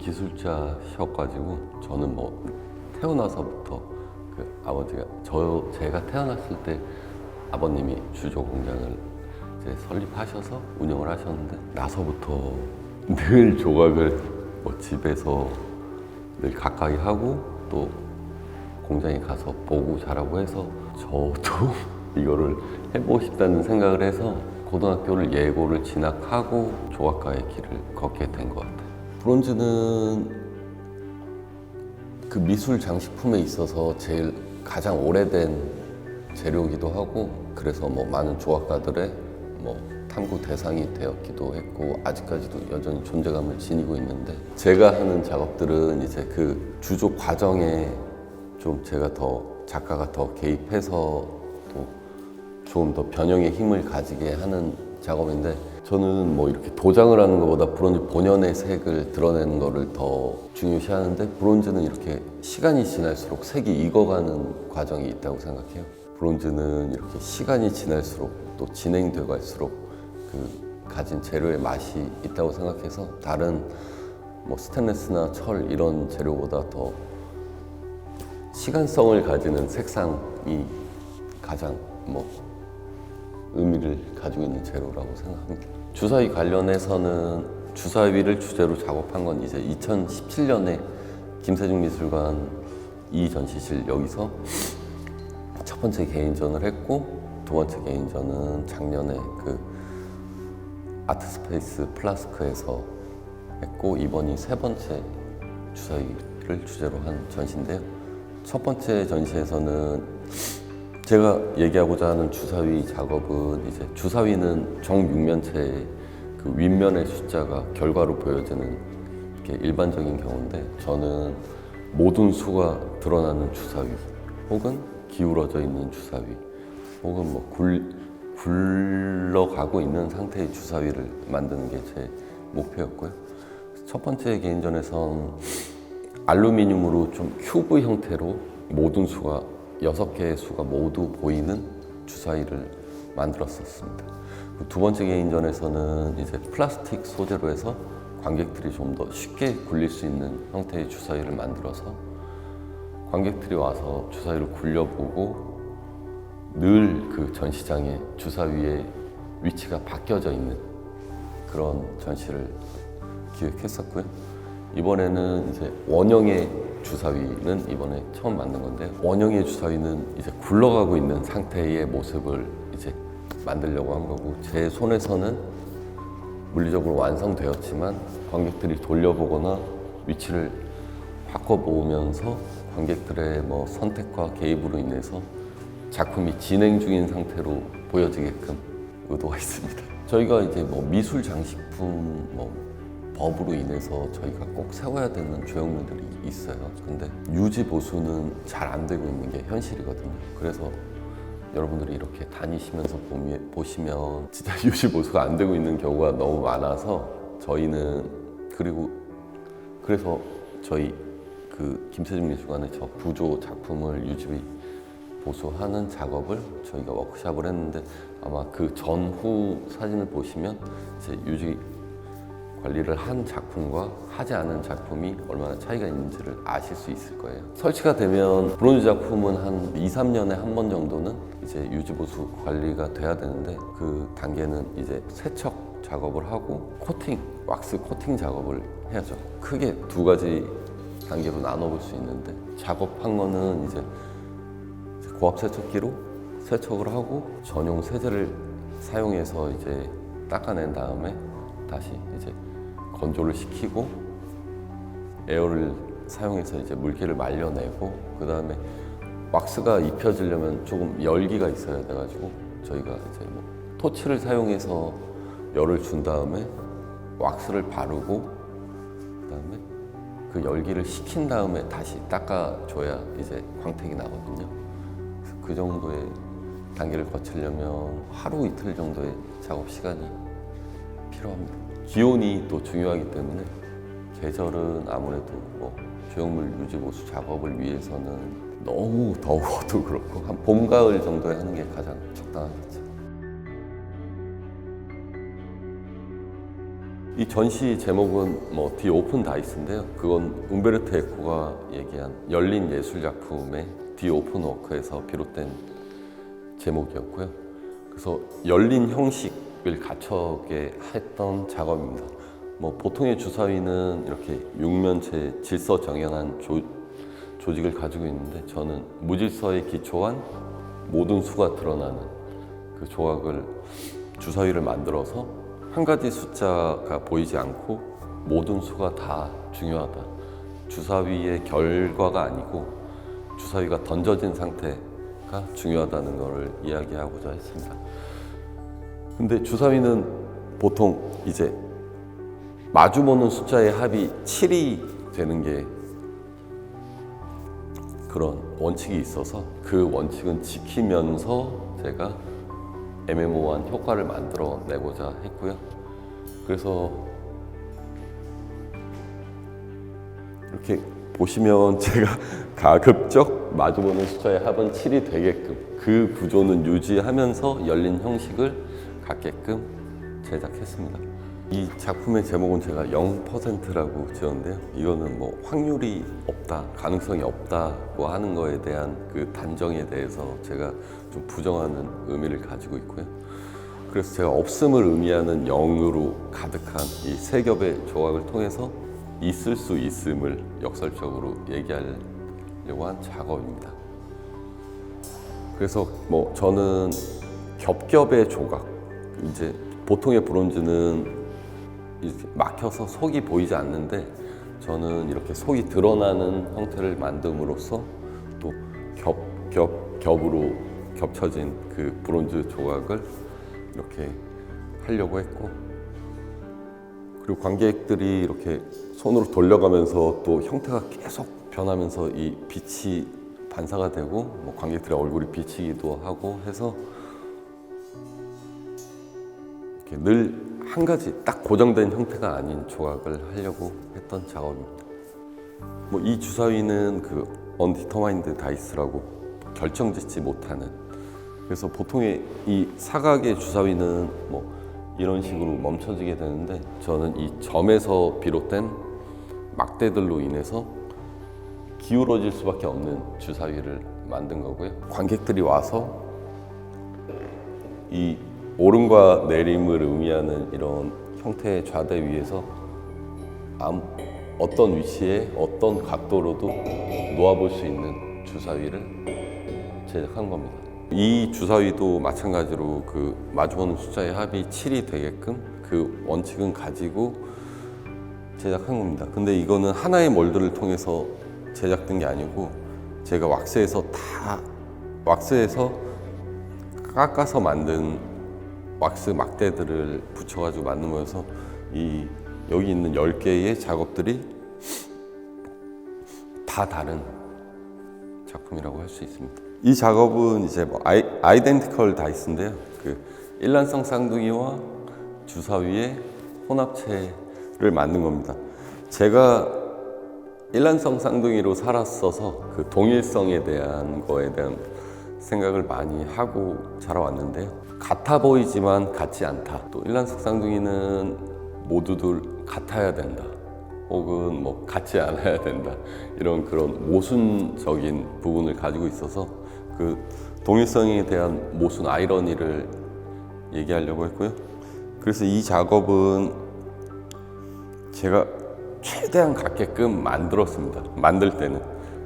기술자셔가지고 저는 뭐 태어나서부터 그 아버지가 제가 태어났을 때 아버님이 주조 공장을 이제 설립하셔서 운영을 하셨는데 나서부터 늘 조각을 뭐 집에서 늘 가까이 하고 또 공장에 가서 보고 자라고 해서 저도 이거를 해보고 싶다는 생각을 해서 고등학교를 예고를 진학하고 조각가의 길을 걷게 된 것 같아요. 브론즈는 그 미술 장식품에 있어서 제일 가장 오래된 재료이기도 하고 그래서 뭐 많은 조각가들의 뭐 탐구 대상이 되었기도 했고 아직까지도 여전히 존재감을 지니고 있는데 제가 하는 작업들은 이제 그 주조 과정에 좀 제가 작가가 더 개입해서 또 조금 더 변형의 힘을 가지게 하는 작업인데 저는 뭐 이렇게 도장을 하는 것보다 브론즈 본연의 색을 드러내는 거를 더 중요시하는데 브론즈는 이렇게 시간이 지날수록 색이 익어가는 과정이 있다고 생각해요. 브론즈는 이렇게 시간이 지날수록 또 진행돼 갈수록 그 가진 재료의 맛이 있다고 생각해서 다른 뭐 스테인리스나 철 이런 재료보다 더 시간성을 가지는 색상이 가장 뭐 의미를 가지고 있는 재료라고 생각합니다. 주사위 관련해서는 주사위를 주제로 작업한 건 이제 2017년에 김세중 미술관 이 전시실 여기서 첫 번째 개인전을 했고 두 번째 개인전은 작년에 그 아트스페이스 플라스크에서 했고 이번이 세 번째 주사위를 주제로 한 전시인데요. 첫 번째 전시에서는 제가 얘기하고자 하는 주사위 작업은 이제 주사위는 정육면체의 그 윗면의 숫자가 결과로 보여지는 게 일반적인 경우인데 저는 모든 수가 드러나는 주사위 혹은 기울어져 있는 주사위 혹은 뭐 굴러가고 있는 상태의 주사위를 만드는 게 제 목표였고요. 첫 번째 개인전에선 알루미늄으로 좀 큐브 형태로 모든 수가 6개의 수가 모두 보이는 주사위를 만들었었습니다. 두 번째 개인전에서는 이제 플라스틱 소재로 해서 관객들이 좀 더 쉽게 굴릴 수 있는 형태의 주사위를 만들어서 관객들이 와서 주사위를 굴려보고 늘 그 전시장에 주사위의 위치가 바뀌어져 있는 그런 전시를 기획했었고요. 이번에는 이제 원형의 주사위는 이번에 처음 만든 건데 원형의 주사위는 이제 굴러가고 있는 상태의 모습을 이제 만들려고 한 거고 제 손에서는 물리적으로 완성되었지만 관객들이 돌려보거나 위치를 바꿔보면서 관객들의 뭐 선택과 개입으로 인해서 작품이 진행 중인 상태로 보여지게끔 의도가 있습니다. 저희가 이제 뭐 미술 장식품 뭐 법으로 인해서 저희가 꼭 세워야 되는 조형물들이 있어요. 근데 유지 보수는 잘 안 되고 있는 게 현실이거든요. 그래서 여러분들이 이렇게 다니시면서 보시면 진짜 유지 보수가 안 되고 있는 경우가 너무 많아서 저희는 그래서 저희 그 김세중 미술관의 저 부조 작품을 유지 보수하는 작업을 저희가 워크샵을 했는데 아마 그 전후 사진을 보시면 이제 유지 관리를 한 작품과 하지 않은 작품이 얼마나 차이가 있는지를 아실 수 있을 거예요. 설치가 되면 브론즈 작품은 한 2, 3년에 한 번 정도는 이제 유지보수 관리가 돼야 되는데 그 단계는 이제 세척 작업을 하고 왁스 코팅 작업을 해야죠. 크게 두 가지 단계로 나눠볼 수 있는데 작업한 거는 이제 고압 세척기로 세척을 하고 전용 세제를 사용해서 이제 닦아낸 다음에 다시 이제 건조를 시키고 에어를 사용해서 이제 물기를 말려내고 그 다음에 왁스가 입혀지려면 조금 열기가 있어야 돼가지고 저희가 이제 뭐 토치를 사용해서 열을 준 다음에 왁스를 바르고 그 다음에 그 열기를 식힌 다음에 다시 닦아줘야 이제 광택이 나거든요. 그래서 그 정도의 단계를 거치려면 하루 이틀 정도의 작업 시간이 필요합니다. 기온이 또 중요하기 때문에 계절은 아무래도 뭐 조형물 유지 보수 작업을 위해서는 너무 더워도 그렇고 한 봄, 가을 정도에 하는 게 가장 적당하겠죠. 이 전시 제목은 뭐 디 오픈 다이스인데요. 그건 움베르토 에코가 얘기한 열린 예술 작품의 디 오픈 워크에서 비롯된 제목이었고요. 그래서 열린 형식을 갖춰게 했던 작업입니다. 뭐 보통의 주사위는 이렇게 육면체 질서 정연한 조직을 가지고 있는데 저는 무질서에 기초한 모든 수가 드러나는 그 조각을 주사위를 만들어서 한 가지 숫자가 보이지 않고 모든 수가 다 중요하다. 주사위의 결과가 아니고 주사위가 던져진 상태가 중요하다는 것을 이야기하고자 했습니다. 근데 주사위는 보통 이제 마주보는 숫자의 합이 7이 되는 게 그런 원칙이 있어서 그 원칙은 지키면서 제가 애매모호한 효과를 만들어 내고자 했고요. 그래서 이렇게 보시면 제가 가급적 마주보는 숫자의 합은 7이 되게끔 그 구조는 유지하면서 열린 형식을 갖게끔 제작했습니다. 이 작품의 제목은 제가 0%라고 지었는데요. 이거는 뭐 확률이 없다, 가능성이 없다고 하는 거에 대한 그 단정에 대해서 제가 좀 부정하는 의미를 가지고 있고요. 그래서 제가 없음을 의미하는 0으로 가득한 이 세 겹의 조각을 통해서 있을 수 있음을 역설적으로 얘기하려고 한 작업입니다. 그래서 뭐 저는 겹겹의 조각, 이제 보통의 브론즈는 이렇게 막혀서 속이 보이지 않는데 저는 이렇게 속이 드러나는 형태를 만듦으로써 또 겹으로 겹쳐진 그 브론즈 조각을 이렇게 하려고 했고, 그리고 관객들이 이렇게 손으로 돌려가면서 또 형태가 계속 변하면서 이 빛이 반사가 되고 뭐 관객들의 얼굴이 비치기도 하고 해서 이렇게 늘 한 가지 딱 고정된 형태가 아닌 조각을 하려고 했던 작업입니다. 뭐 이 주사위는 그 언디터마인드 다이스라고 결정짓지 못하는, 그래서 보통의 이 사각의 주사위는 뭐 이런 식으로 멈춰지게 되는데 저는 이 점에서 비롯된 막대들로 인해서 기울어질 수밖에 없는 주사위를 만든 거고요. 관객들이 와서 이 오름과 내림을 의미하는 이런 형태의 좌대 위에서 어떤 위치에 어떤 각도로도 놓아볼 수 있는 주사위를 제작한 겁니다. 이 주사위도 마찬가지로 그 마주보는 숫자의 합이 7이 되게끔 그 원칙은 가지고 제작한 겁니다. 근데 이거는 하나의 몰드를 통해서 제작된 게 아니고 제가 왁스에서 깎아서 만든 왁스 막대들을 붙여가지고 만든 거여서 여기 있는 10개의 작업들이 다 다른 작품이라고 할 수 있습니다. 이 작업은 이제 뭐 아이덴티컬 다이스인데요. 그 일란성 쌍둥이와 주사위의 혼합체를 만든 겁니다. 제가 일란성 쌍둥이로 살았어서 그 동일성에 대한 거에 대한 생각을 많이 하고 자라왔는데요. 같아 보이지만 같지 않다. 또 일란성 쌍둥이는 모두들 같아야 된다. 혹은 뭐 같지 않아야 된다. 이런 그런 모순적인 부분을 가지고 있어서 그 동일성에 대한 모순 아이러니를 얘기하려고 했고요. 그래서 이 작업은 제가 최대한 같게끔 만들었습니다. 만들 때는.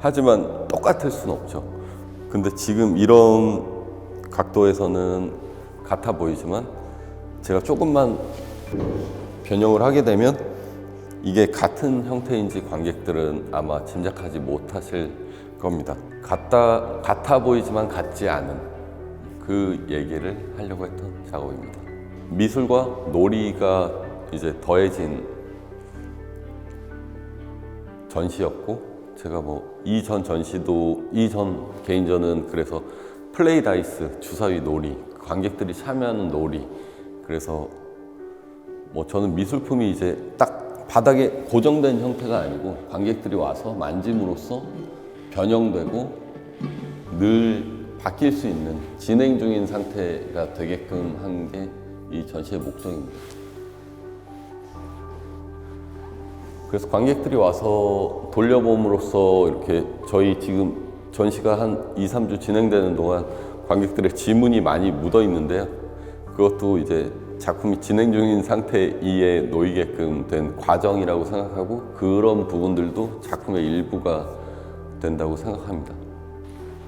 하지만 똑같을 수는 없죠. 근데 지금 이런 각도에서는 같아 보이지만 제가 조금만 변형을 하게 되면 이게 같은 형태인지 관객들은 아마 짐작하지 못하실 겁니다. 같아 보이지만 같지 않은 그 얘기를 하려고 했던 작업입니다. 미술과 놀이가 이제 더해진 전시였고, 제가 뭐 이전 개인전은 그래서 플레이 다이스, 주사위 놀이, 관객들이 참여하는 놀이, 그래서 뭐 저는 미술품이 이제 딱 바닥에 고정된 형태가 아니고 관객들이 와서 만짐으로써 변형되고 늘 바뀔 수 있는 진행 중인 상태가 되게끔 한 게 이 전시의 목적입니다. 그래서 관객들이 와서 돌려봄으로써 이렇게 저희 지금 전시가 한 2, 3주 진행되는 동안 관객들의 지문이 많이 묻어 있는데요. 그것도 이제 작품이 진행 중인 상태에 놓이게끔 된 과정이라고 생각하고 그런 부분들도 작품의 일부가 된다고 생각합니다.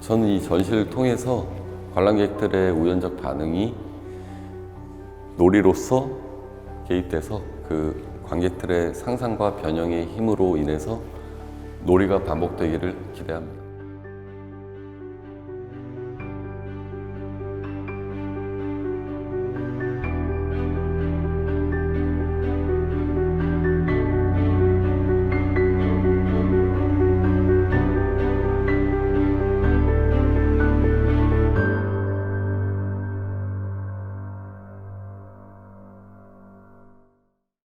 저는 이 전시를 통해서 관람객들의 우연적 반응이 놀이로서 개입돼서 그 관객들의 상상과 변형의 힘으로 인해서 놀이가 반복되기를 기대합니다.